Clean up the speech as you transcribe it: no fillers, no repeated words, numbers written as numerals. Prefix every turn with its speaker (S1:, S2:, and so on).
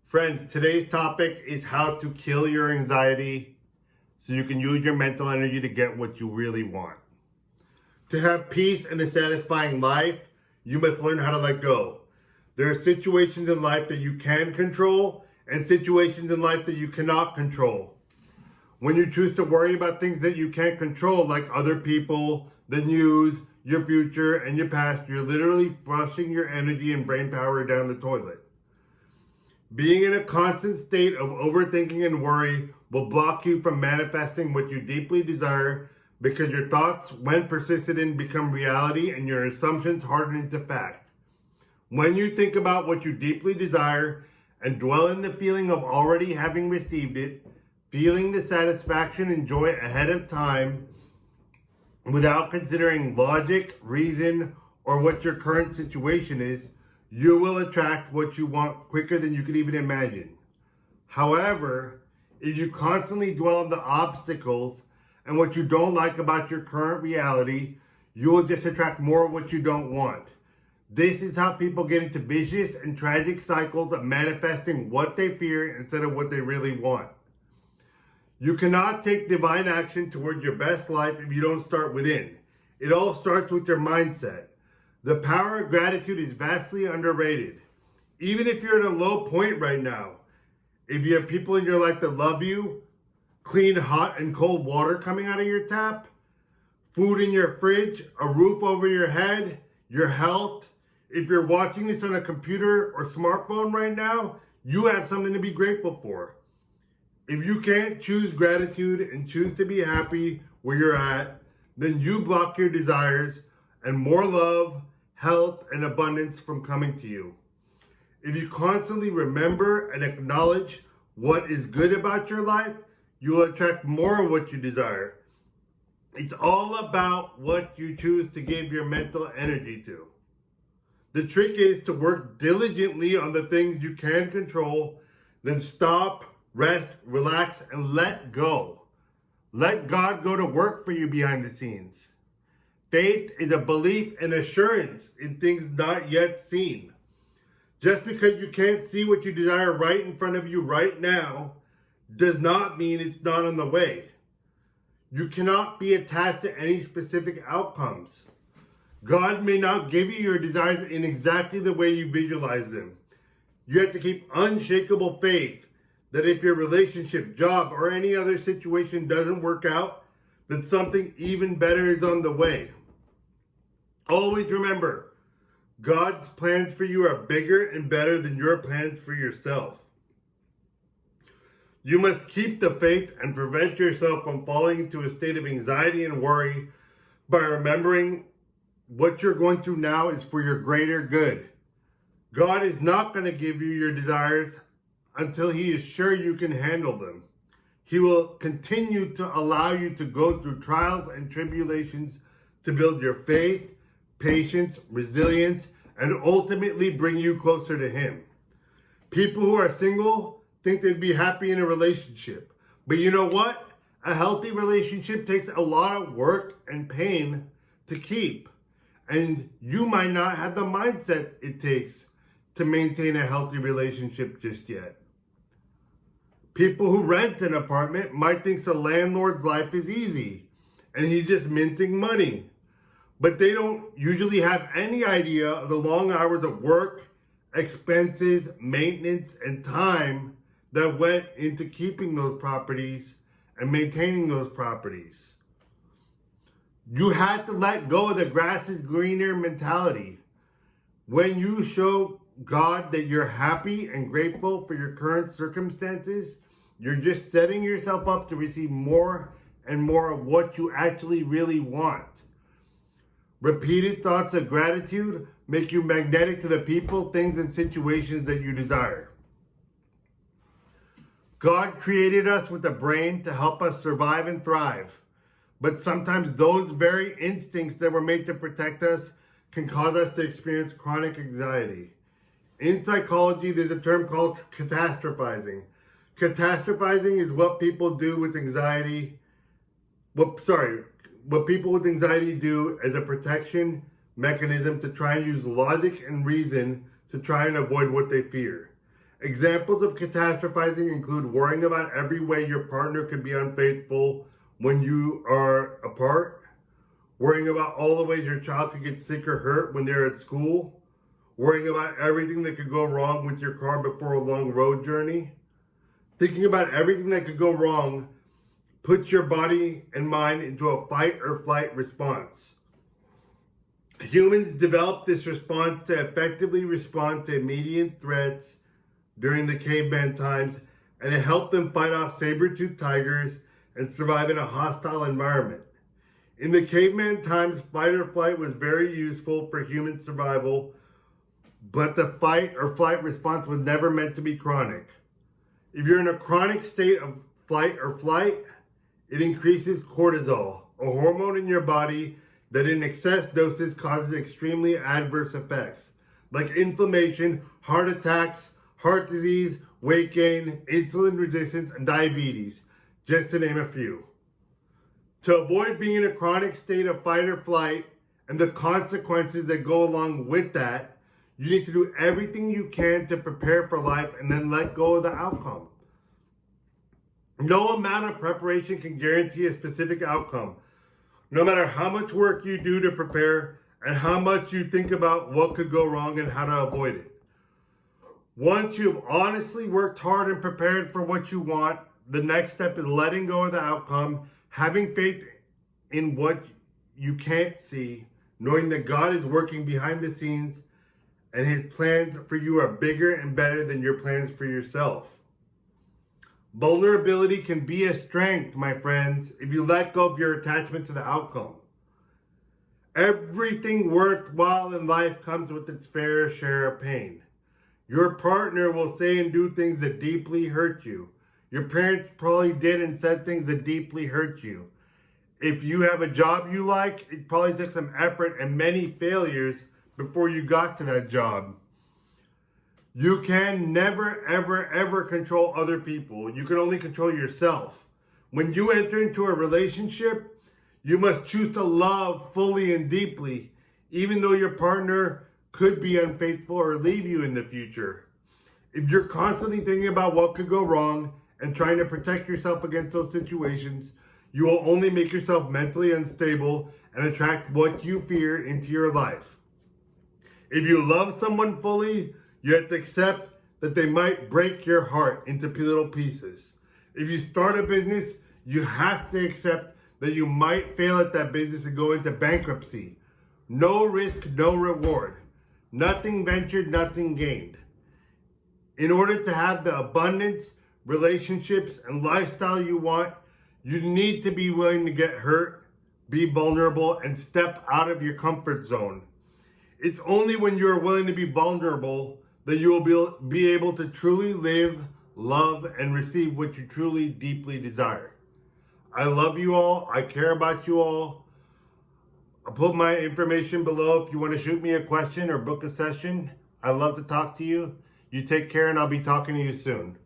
S1: Friends, today's topic is how to kill your anxiety so you can use your mental energy to get what you really want. To have peace and a satisfying life, you must learn how to let go. There are situations in life that you can control and situations in life that you cannot control. When you choose to worry about things that you can't control, like other people, the news, your future, and your past, you're literally flushing your energy and brain power down the toilet. Being in a constant state of overthinking and worry will block you from manifesting what you deeply desire because your thoughts, when persisted in, become reality and your assumptions harden into fact. When you think about what you deeply desire and dwell in the feeling of already having received it, feeling the satisfaction and joy ahead of time without considering logic, reason, or what your current situation is, you will attract what you want quicker than you could even imagine. However, if you constantly dwell on the obstacles and what you don't like about your current reality, you will just attract more of what you don't want. This is how people get into vicious and tragic cycles of manifesting what they fear instead of what they really want. You cannot take divine action towards your best life if you don't start within. It all starts with your mindset. The power of gratitude is vastly underrated. Even if you're at a low point right now, if you have people in your life that love you, clean hot and cold water coming out of your tap, food in your fridge, a roof over your head, your health, if you're watching this on a computer or smartphone right now, you have something to be grateful for. If you can't choose gratitude and choose to be happy where you're at, then you block your desires and more love, health, and abundance from coming to you. If you constantly remember and acknowledge what is good about your life, you will attract more of what you desire. It's all about what you choose to give your mental energy to. The trick is to work diligently on the things you can control, then stop, rest, relax, and let go. Let God go to work for you behind the scenes. Faith is a belief and assurance in things not yet seen. Just because you can't see what you desire right in front of you right now does not mean it's not on the way. You cannot be attached to any specific outcomes. God may not give you your desires in exactly the way you visualize them. You have to keep unshakable faith that if your relationship, job, or any other situation doesn't work out, that something even better is on the way. Always remember, God's plans for you are bigger and better than your plans for yourself. You must keep the faith and prevent yourself from falling into a state of anxiety and worry by remembering what you're going through now is for your greater good. God is not going to give you your desires until He is sure you can handle them. He will continue to allow you to go through trials and tribulations to build your faith, patience, resilience, and ultimately bring you closer to Him. People who are single think they'd be happy in a relationship. But you know what? A healthy relationship takes a lot of work and pain to keep. And you might not have the mindset it takes to maintain a healthy relationship just yet. People who rent an apartment might think the landlord's life is easy and he's just minting money. But they don't usually have any idea of the long hours of work, expenses, maintenance, and time that went into keeping those properties and maintaining those properties. You had to let go of the grass is greener mentality. When you show God that you're happy and grateful for your current circumstances, you're just setting yourself up to receive more and more of what you actually really want. Repeated thoughts of gratitude make you magnetic to the people, things, and situations that you desire. God created us with a brain to help us survive and thrive. But sometimes those very instincts that were made to protect us can cause us to experience chronic anxiety. In psychology, there's a term called catastrophizing. Catastrophizing is what people do with anxiety. What people with anxiety do as a protection mechanism to try and use logic and reason to try and avoid what they fear. Examples of catastrophizing include worrying about every way your partner could be unfaithful when you are apart, worrying about all the ways your child could get sick or hurt when they're at school, worrying about everything that could go wrong with your car before a long road journey. Thinking about everything that could go wrong puts your body and mind into a fight or flight response. Humans developed this response to effectively respond to immediate threats during the caveman times, and it helped them fight off saber-toothed tigers and survive in a hostile environment. In the caveman times, fight or flight was very useful for human survival, but the fight or flight response was never meant to be chronic. If you're in a chronic state of fight or flight, it increases cortisol, a hormone in your body that in excess doses causes extremely adverse effects, like inflammation, heart attacks, heart disease, weight gain, insulin resistance, and diabetes, just to name a few. To avoid being in a chronic state of fight or flight and the consequences that go along with that, you need to do everything you can to prepare for life and then let go of the outcome. No amount of preparation can guarantee a specific outcome. No matter how much work you do to prepare and how much you think about what could go wrong and how to avoid it. Once you've honestly worked hard and prepared for what you want, the next step is letting go of the outcome, having faith in what you can't see, knowing that God is working behind the scenes and his plans for you are bigger and better than your plans for yourself. Vulnerability can be a strength, my friends, if you let go of your attachment to the outcome. Everything worthwhile in life comes with its fair share of pain. Your partner will say and do things that deeply hurt you. Your parents probably did and said things that deeply hurt you. If you have a job you like, it probably took some effort and many failures before you got to that job. You can never, ever, ever control other people. You can only control yourself. When you enter into a relationship, you must choose to love fully and deeply, even though your partner could be unfaithful or leave you in the future. If you're constantly thinking about what could go wrong and trying to protect yourself against those situations, you will only make yourself mentally unstable and attract what you fear into your life. If you love someone fully, you have to accept that they might break your heart into little pieces. If you start a business, you have to accept that you might fail at that business and go into bankruptcy. No risk, no reward. Nothing ventured, nothing gained. In order to have the abundance, relationships, and lifestyle you want, you need to be willing to get hurt, be vulnerable, and step out of your comfort zone. It's only when you're willing to be vulnerable that you will be able to truly live, love, and receive what you truly, deeply desire. I love you all. I care about you all. I'll put my information below if you want to shoot me a question or book a session. I'd love to talk to you. You take care, and I'll be talking to you soon.